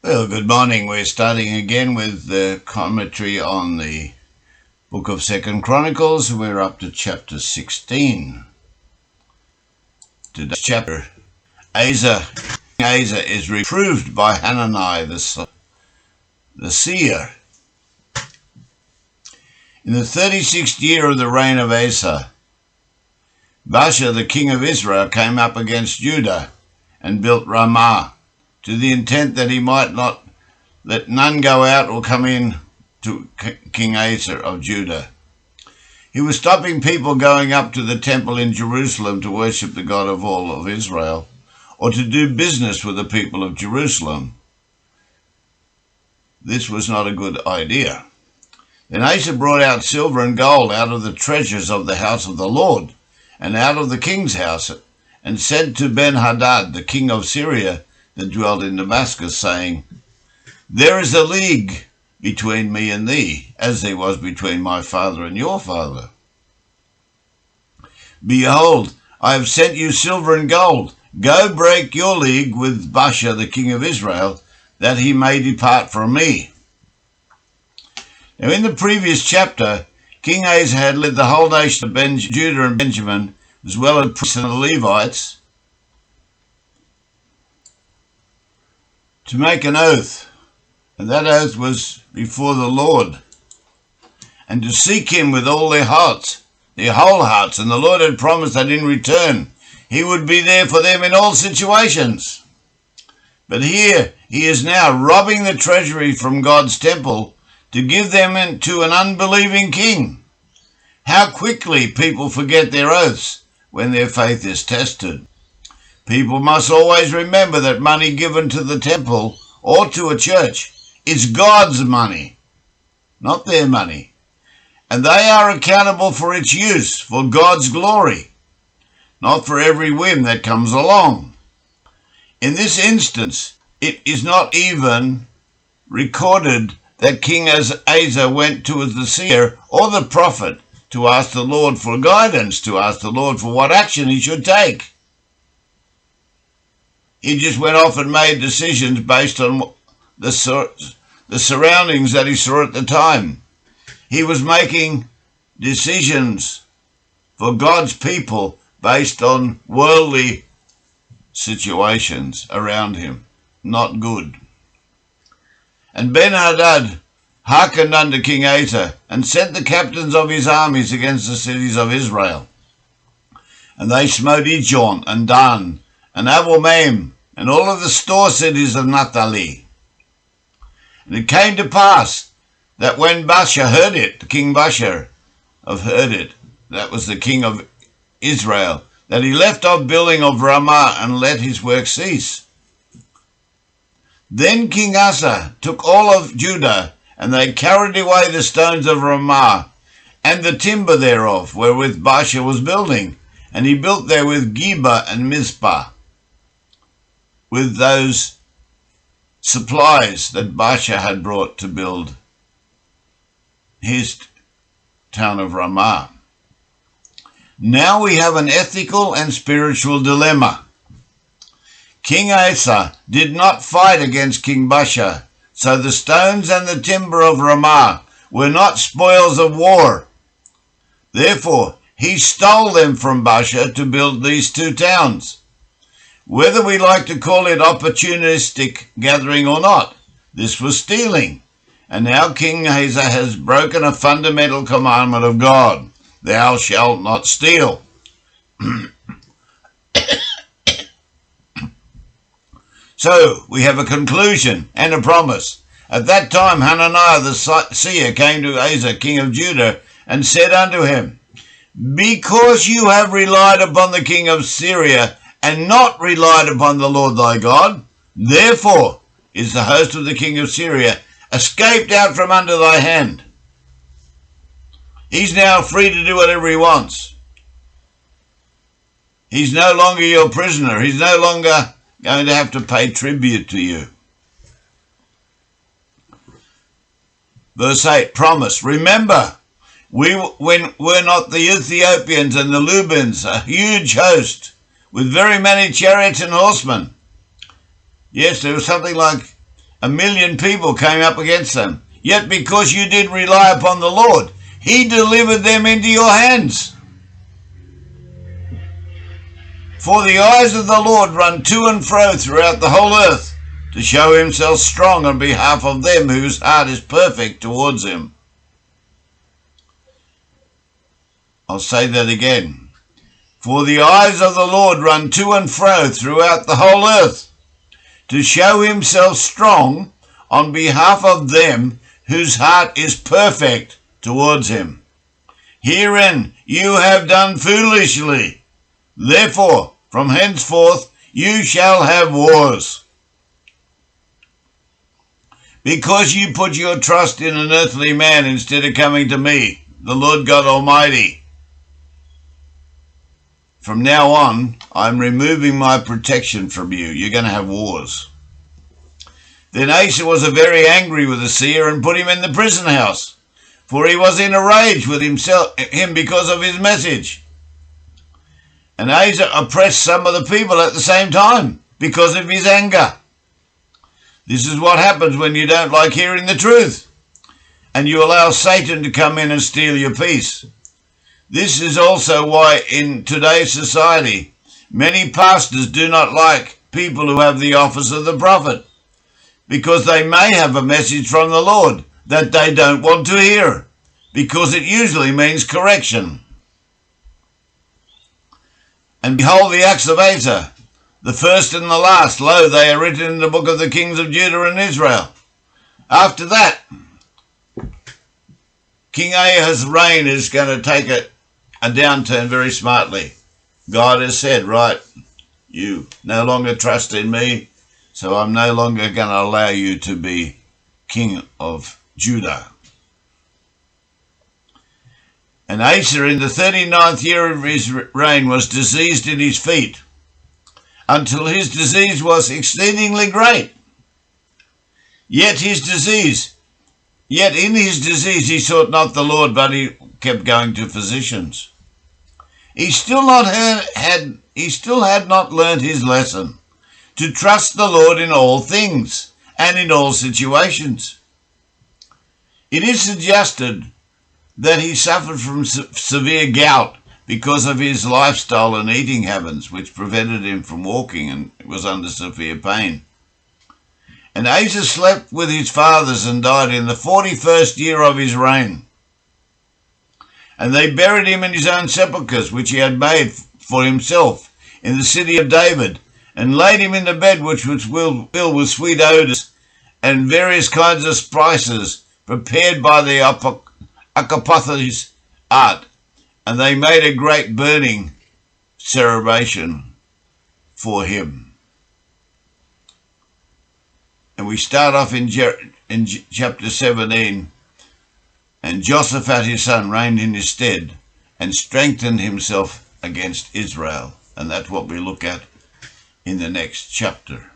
Well, good morning. We're starting again with the commentary on the book of 2 Chronicles. We're up to chapter 16. Today's chapter, Asa is reproved by Hanani the seer. In the 36th year of the reign of Asa, Baasha the king of Israel came up against Judah and built Ramah, to the intent that he might not let none go out or come in to King Asa of Judah. He was stopping people going up to the temple in Jerusalem to worship the God of all of Israel, or to do business with the people of Jerusalem. This was not a good idea. Then Asa brought out silver and gold out of the treasures of the house of the Lord, and out of the king's house, and sent to Ben-Hadad, the king of Syria, that dwelt in Damascus, saying, There is a league between me and thee, as there was between my father and your father. Behold, I have sent you silver and gold. Go break your league with Baasha the king of Israel, that he may depart from me. Now in the previous chapter, King Asa had led the whole nation of Judah and Benjamin, as well as priests and the Levites, to make an oath, and that oath was before the Lord, and to seek him with all their hearts, their whole hearts, and the Lord had promised that in return he would be there for them in all situations. But here he is now robbing the treasury from God's temple to give them to an unbelieving king. How quickly people forget their oaths when their faith is tested. People must always remember that money given to the temple or to a church is God's money, not their money, and they are accountable for its use for God's glory, not for every whim that comes along. In this instance, it is not even recorded that King Asa went to the seer or the prophet to ask the Lord for guidance, to ask the Lord for what action he should take. He just went off and made decisions based on the surroundings that he saw at the time. He was making decisions for God's people based on worldly situations around him. Not good. And Ben-Hadad hearkened unto King Asa, and sent the captains of his armies against the cities of Israel. And they smote Ijon and Dan, and Abel-maim, and all of the store cities of Naphtali. And it came to pass that when Baasha heard it, the king Baasha heard it, that was the king of Israel, that he left off building of Ramah and let his work cease. Then King Asa took all of Judah, and they carried away the stones of Ramah, and the timber thereof, wherewith Baasha was building, and he built therewith Geba and Mizpah, with those supplies that Baasha had brought to build his town of Ramah. Now we have an ethical and spiritual dilemma. King Asa did not fight against King Baasha, so the stones and the timber of Ramah were not spoils of war. Therefore, he stole them from Baasha to build these two towns. Whether we like to call it opportunistic gathering or not, this was stealing. And now King Asa has broken a fundamental commandment of God. Thou shalt not steal. So we have a conclusion and a promise. At that time Hananiah the seer came to Asa king of Judah, and said unto him, Because you have relied upon the king of Syria, and not relied upon the Lord thy God, therefore is the host of the king of Syria escaped out from under thy hand. He's now free to do whatever he wants. He's no longer your prisoner. He's no longer going to have to pay tribute to you. Verse 8, promise. Remember, when were not the Ethiopians and the Lubians a huge host, with very many chariots and horsemen? Yes, there was something like 1,000,000 people came up against them. Yet because you did rely upon the Lord, he delivered them into your hands. For the eyes of the Lord run to and fro throughout the whole earth, to show himself strong on behalf of them whose heart is perfect towards him. I'll say that again. For the eyes of the Lord run to and fro throughout the whole earth, to show himself strong on behalf of them whose heart is perfect towards him. Herein you have done foolishly. Therefore, from henceforth you shall have wars. Because you put your trust in an earthly man instead of coming to me, the Lord God Almighty. From now on, I'm removing my protection from you. You're going to have wars. Then Asa was very angry with the seer and put him in the prison house, for he was in a rage with him because of his message. And Asa oppressed some of the people at the same time because of his anger. This is what happens when you don't like hearing the truth, and you allow Satan to come in and steal your peace. This is also why in today's society, many pastors do not like people who have the office of the prophet, because they may have a message from the Lord that they don't want to hear, because it usually means correction. And behold the acts of Asa, the first and the last, lo, they are written in the book of the kings of Judah and Israel. After that, King Ahaz's reign is going to take a downturn very smartly. God has said, right, you no longer trust in me, so I'm no longer going to allow you to be king of Judah. And Asa in the 39th year of his reign was diseased in his feet, until his disease was exceedingly great. Yet in his disease he sought not the Lord, but he kept going to physicians. He still had not learned his lesson, to trust the Lord in all things and in all situations. It is suggested that he suffered from severe gout because of his lifestyle and eating habits, which prevented him from walking, and was under severe pain. And Asa slept with his fathers and died in the 41st year of his reign. And they buried him in his own sepulchres, which he had made for himself in the city of David, and laid him in the bed which was filled with sweet odours and various kinds of spices prepared by the apothecaries' art. And they made a great burning celebration for him. And we start off in chapter 17. And Jehoshaphat his son reigned in his stead and strengthened himself against Israel. And that's what we look at in the next chapter.